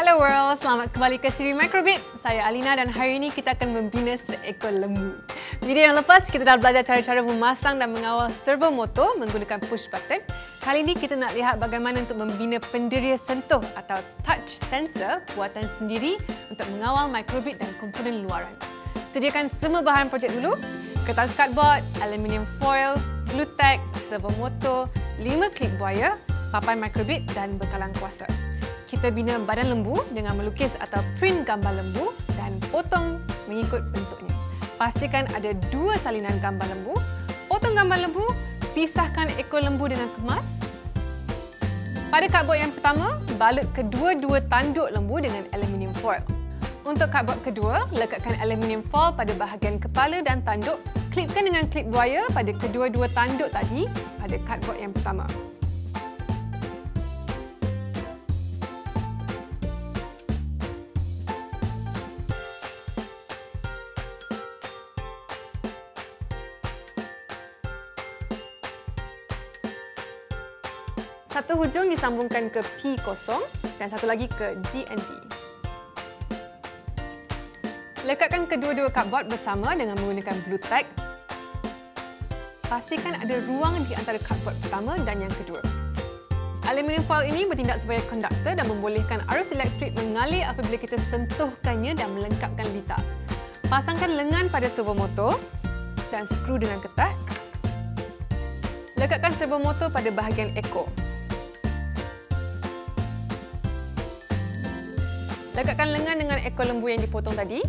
Hello world, selamat kembali ke siri Microbit. Saya Alina dan hari ini kita akan membina seekor lembu. Video yang lepas kita dah belajar cara-cara memasang dan mengawal servo motor menggunakan push button. Kali ini kita nak lihat bagaimana untuk membina penderia sentuh atau touch sensor buatan sendiri untuk mengawal Microbit dan komponen luaran. Sediakan semua bahan projek dulu. Kertas cardboard, aluminium foil, glue tack, servo motor, 5 klip buaya, papan Microbit dan bekalan kuasa. Kita bina badan lembu dengan melukis atau print gambar lembu dan potong mengikut bentuknya. Pastikan ada 2 salinan gambar lembu. Potong gambar lembu, pisahkan ekor lembu dengan kemas. Pada cardboard yang pertama, balut kedua-dua tanduk lembu dengan aluminium foil. Untuk cardboard kedua, lekatkan aluminium foil pada bahagian kepala dan tanduk. Klipkan dengan klip buaya pada kedua-dua tanduk tadi pada cardboard yang pertama. Satu hujung disambungkan ke P0 dan satu lagi ke GND. Lekatkan kedua-dua cardboard bersama dengan menggunakan glue tack. Pastikan ada ruang di antara cardboard pertama dan yang kedua. Aluminium foil ini bertindak sebagai konduktor dan membolehkan arus elektrik mengalir apabila kita sentuhkannya dan melengkapkan litar. Pasangkan lengan pada servo motor dan skru dengan ketat. Lekatkan servo motor pada bahagian ekor. Lekatkan lengan dengan ekor lembu yang dipotong tadi.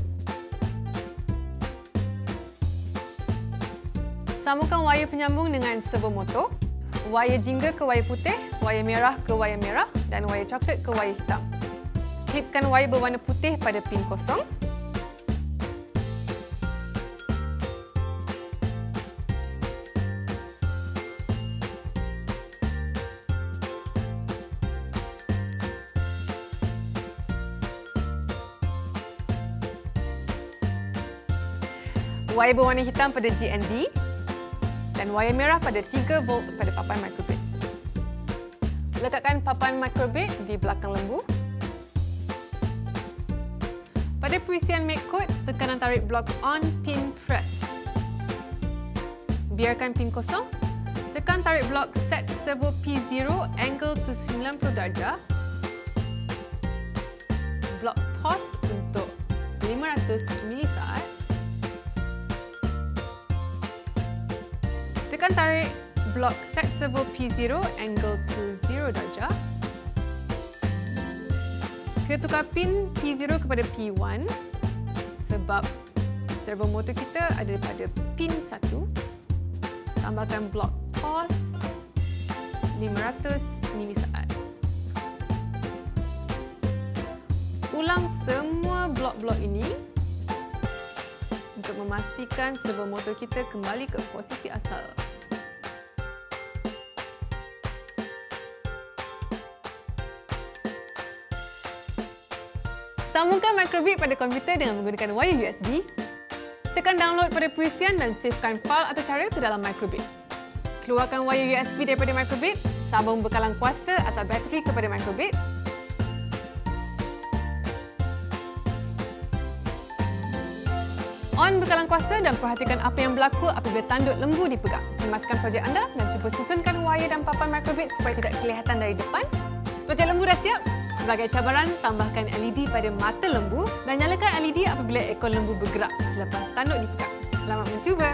Sambungkan wayar penyambung dengan servo motor. Wayar jingga ke wayar putih, wayar merah ke wayar merah dan wayar coklat ke wayar hitam. Klipkan wayar berwarna putih pada pin kosong. Wayar berwarna hitam pada GND dan wayar merah pada 3 volt pada papan Microbit. Lekatkan papan Microbit di belakang lembu. Pada perisian make code, tekanan tarik blok on pin press. Biarkan pin kosong. Tekan tarik blok set servo P0 angle to 90 darjah. Blok pause untuk 500 milisaat. Tekan tarik blok set servo P0 angle to 0 darjah. Kita tukar pin P0 kepada P1 sebab servo motor kita ada pada pin 1. Tambahkan blok pause 500 milisaat. Ulang semua blok-blok ini untuk memastikan servo motor kita kembali ke posisi asal. Sambungkan Microbit pada komputer dengan menggunakan wayar USB. Tekan download pada perisian dan savekan fail atau cara ke dalam Microbit. Keluarkan wayar USB daripada Microbit, sambung bekalan kuasa atau bateri kepada Microbit. On bekalan kuasa dan perhatikan apa yang berlaku apabila tanduk lembu dipegang. Kemaskan projek anda dan cuba susunkan wayar dan papan Microbit supaya tidak kelihatan dari depan. Projek lembu dah siap. Sebagai cabaran, tambahkan LED pada mata lembu dan nyalakan LED apabila ekor lembu bergerak selepas tanduk dipegang. Selamat mencuba!